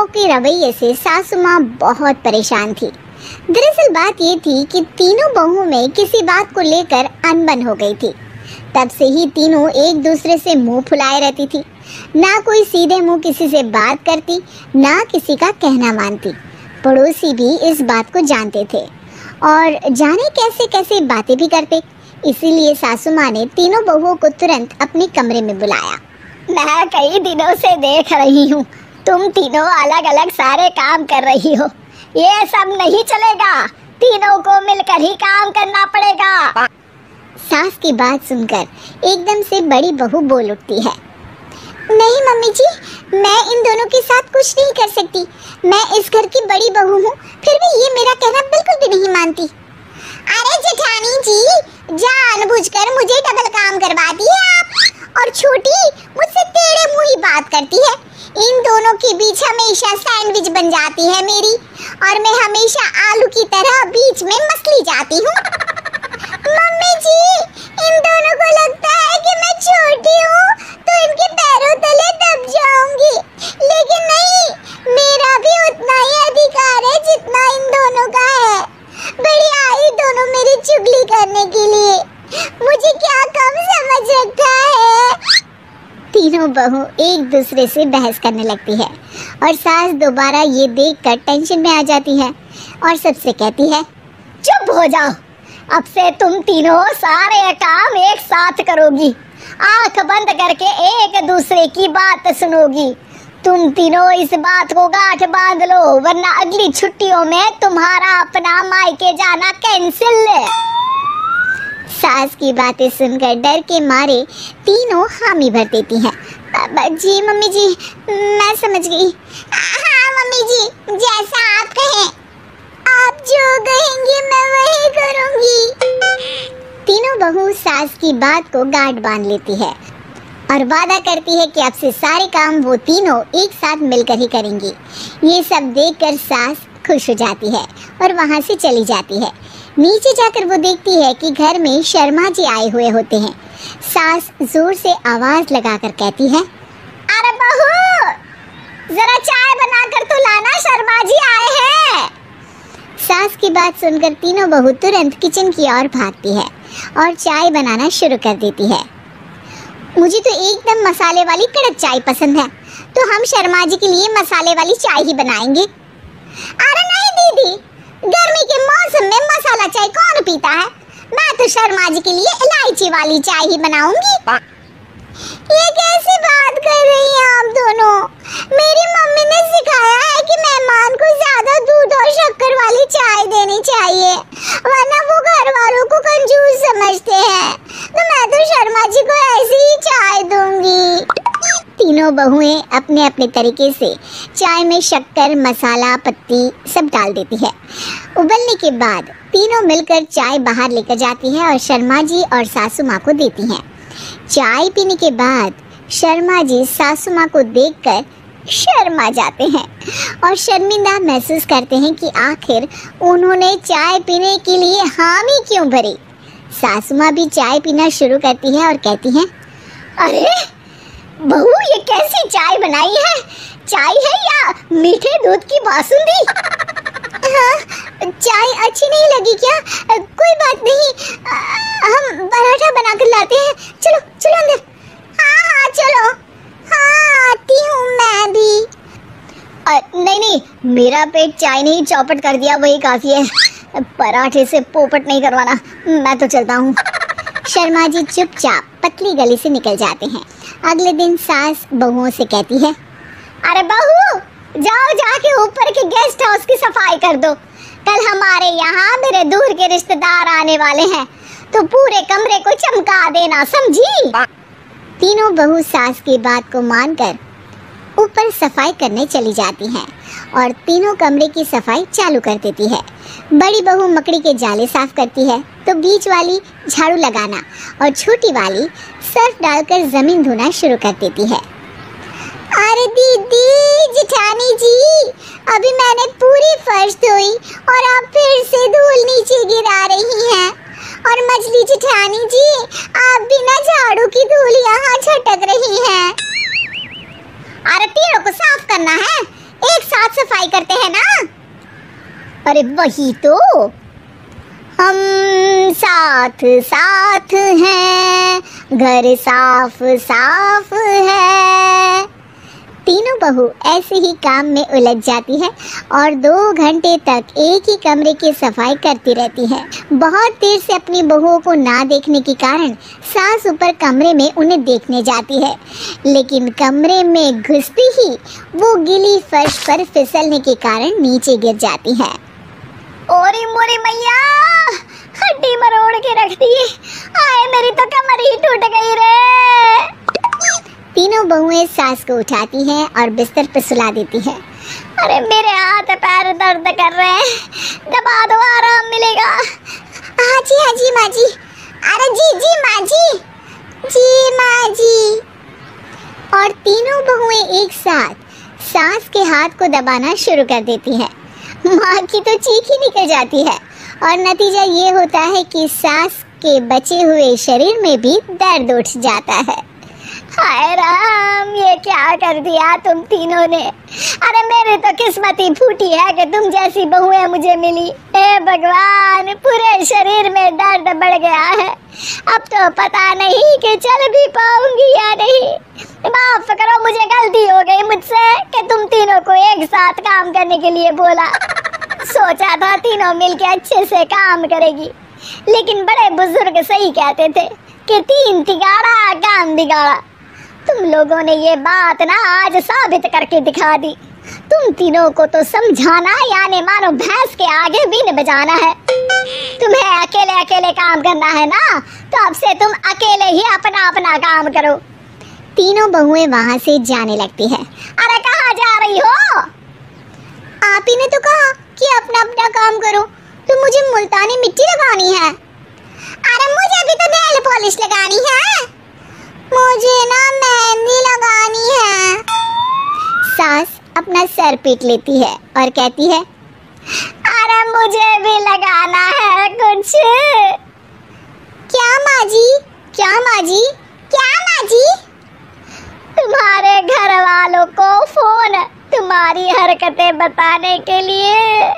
बहुओं के रवैये से सासू माँ बहुत परेशान थी। दरअसल बात ये थी कि तीनों बहुओं में किसी बात को लेकर अनबन हो गई थी। तब से ही तीनों एक दूसरे से मुंह फुलाए रहती थी। ना कोई सीधे मुंह किसी से बात करती, ना किसी का कहना मानती। पड़ोसी भी इस बात को जानते थे और जाने कैसे कैसे बातें भी करते। इसीलिए सासू माँ ने तीनों बहुओं को तुरंत अपने कमरे में बुलाया। मैं कई दिनों से देख रही हूँ, तुम तीनों अलग अलग सारे काम कर रही हो। ये सब नहीं चलेगा, तीनों को मिलकर ही काम करना पड़ेगा। सास की बात सुनकर एकदम से बड़ी बहू बोल उठती है। नहीं मम्मी जी, मैं इन दोनों के साथ कुछ नहीं कर सकती। मैं इस घर की बड़ी बहू हूँ, फिर भी ये मेरा कहना बिल्कुल भी नहीं मानती। अरे जेठानी जी, जानबूझकर मुझे डबल काम करवाती है आप। और छोटी मुझसे टेढ़े मुंह ही बात करती है। इन दोनों के बीच हमेशा सैंडविच बन जाती है मेरी, और मैं हमेशा आलू की तरह बीच में मसली जाती हूँ। मम्मी जी, इन दोनों को लगता है कि मैं छोटी हूँ तो इनके पैरों तले दब जाऊंगी, लेकिन नहीं, मेरा भी उतना ही अधिकार है जितना इन दोनों का है। बढ़िया ही दोनों मेरी चुगली करने के लिए, मुझे क्या कम समझ रखा है। तीनों बहू एक दूसरे से बहस करने लगती है और सास दोबारा ये देखकर टेंशन में आ जाती है और सबसे कहती है, चुप हो जाओ, अब से तुम तीनों सारे काम एक साथ करोगी। आंख बंद करके एक दूसरे की बात सुनोगी। तुम तीनों इस बात को गांठ बांध लो, वरना अगली छुट्टियों में तुम्हारा अपना मायके जाना कैंसिल है। सास की बातें सुनकर डर के मारे तीनों हामी भर देती हैं। जी मम्मी जी, मैं समझ गई। हाँ मम्मी जी, जैसा आप कहें, आप जो कहेंगी मैं वही करूंगी। तीनों बहू सास की बात को गांठ बांध लेती है और वादा करती है कि अब से सारे काम वो तीनों एक साथ मिलकर ही करेंगी। ये सब देखकर सास खुश हो जाती है और वहाँ से चली जाती है। नीचे जाकर वो देखती है कि घर में शर्मा जी आए हुए होते हैं। सास जोर से आवाज लगाकर कहती है, अरे बहू, जरा चाय बनाकर तो लाना, शर्मा जी आए हैं। सास की बात सुनकर तीनों बहू तुरंत किचन की ओर भागती है और चाय बनाना शुरू कर देती है। मुझे तो एकदम मसाले वाली कड़क चाय पसंद है, तो हम शर्मा जी के लिए मसाले वाली चाय ही बनाएंगे। अरे नहीं दीदी, गर्मी के मौसम में मसाला चाय कौन पीता है? मैं तो शर्मा जी के लिए इलायची वाली चाय ही बनाऊंगी। ये कैसी बात कर रही हैं आप दोनों? मेरी मम्मी ने सिखाया है कि मेहमान को ज्यादा दूध और शक्कर वाली चाय देनी चाहिए, वरना वो घर वालों को कंजूस समझते हैं। तो मैं तो शर्मा जी को ऐसी ही चाय दूंगी। तीनों बहुएं अपने अपने तरीके से चाय में शक्कर, मसाला, पत्ती सब डाल देती है। उबलने के बाद तीनों मिलकर चाय बाहर लेकर जाती है और शर्मा जी और सासू माँ को देती हैं। चाय पीने के बाद शर्मा जी सासू माँ को देखकर शर्मा जाते हैं और शर्मिंदा महसूस करते हैं कि आखिर उन्होंने चाय पीने के लिए हामी क्यों भरी। सासू माँ भी चाय पीना शुरू करती है और कहती हैं, अरे बहू, ये कैसी चाय बनाई है? चाय है या मीठे दूध की बासुंदी? हाँ, चाय अच्छी नहीं लगी क्या? कोई बात नहीं, हम पराठा बनाकर लाते हैं। चलो चलो अंदर। हाँ चलो। हाँ, आती हूँ मैं भी। नहीं, मेरा पेट चाय ने ही चौपट कर दिया, वही काफी है। पराठे से पोपट नहीं करवाना, मैं तो चलता हूँ। शर्मा जी चुपचाप पतली गली से निकल जाते हैं। अगले दिन सास बहुओं से कहती है, अरे बहू, जाओ जाके ऊपर के गेस्ट हाउस की सफाई कर दो। कल हमारे यहाँ मेरे दूर के रिश्तेदार आने वाले हैं, तो पूरे कमरे को चमका देना, समझी? तीनों बहू सास की बात को मानकर ऊपर सफाई करने चली जाती हैं और तीनों कमरे की सफाई चालू कर देती है। बड़ी बहू मकड़ी के जाले साफ करती है तो बीच वाली झाड़ू लगाना और छोटी वाली सर्फ डालकर जमीन धोना शुरू कर देती है। अरे दीदी, जेठानी जी, अभी मैंने पूरी फर्श धोई और आप फिर से धूल नीचे गिरा रही हैं। और मछली जेठानी जी, आप बिना झाड़ू की धूल यहाँ छटक रही हैं। अरे तीनों को साफ करना है, एक साथ सफाई करते हैं ना। अरे वही तो, हम साथ साथ हैं, घर साफ साफ है। तीनों बहू ऐसे ही काम में उलझ जाती है और 2 घंटे तक एक ही कमरे की सफाई करती रहती है। बहुत देर से अपनी बहुओं को ना देखने के कारण सास ऊपर कमरे में उन्हें देखने जाती है, लेकिन कमरे में घुसती ही वो गीली फर्श पर फिसलने के कारण नीचे गिर जाती है। ओरी मोरी मैया, हड्डी मरोड़ के रख दी। आए मेरी तो कमर ही टूट गई रे। तीनों बहुएं सास को उठाती हैं और बिस्तर पर सुला देती है। अरे मेरे हाथ पैर दर्द कर रहे हैं, दबा दो आराम मिलेगा। हाँ जी माँ जी। अरे जी माँ जी माँ जी। और तीनों बहुएं एक साथ सास के हाथ को दबाना शुरू कर देती हैं। माँ की तो चीख ही निकल जाती है और नतीजा ये होता है कि सास के बचे हुए शरीर में भी दर्द उठ जाता है। हाय राम, ये क्या कर दिया तुम तीनों ने। अरे मेरी तो किस्मत ही फूटी है कि तुम जैसी बहुएं मुझे मिली। हे भगवान, पूरे शरीर में दर्द बढ़ गया है। अब तो पता नहीं कि चल भी पाऊंगी या नहीं। माफ करो, मुझे गलती हो गई मुझसे कि तुम तीनों को एक साथ काम करने के लिए बोला। सोचा था तीनों मिलके अच्छे से काम करेगी, लेकिन बड़े बुजुर्ग सही कहते थे कि 3 तिगाड़ा काम बिगाड़ा। तुम लोगों ने ये बात ना आज साबित करके दिखा दी। तुम तीनों को तो समझाना यानी मानो भैंस के आगे बीन बजाना है। तुम्हें अकेले अकेले काम करना है ना, तो अब से तुम अकेले ही अपना अपना काम करो। तीनों बहुएं वहां से जाने लगती है। अरे कहाँ जा रही हो? आप ही ने तो कहा कि अपना अपना काम करो, तो मुझे मुल्तानी मिट्टी लगानी है। अरे मुझे भी तो नेल पॉलिश लगानी है। मुझे ना मेहंदी लगानी है। सास अपना सर पीट लेती है और कहती है, अरे मुझे भी लगाना है कुछ। क्या माँ जी? क्या माँ जी? क्या माँ जी? तुम्हारे घर वालों को फोन तुम्हारी हरकतें बताने के लिए।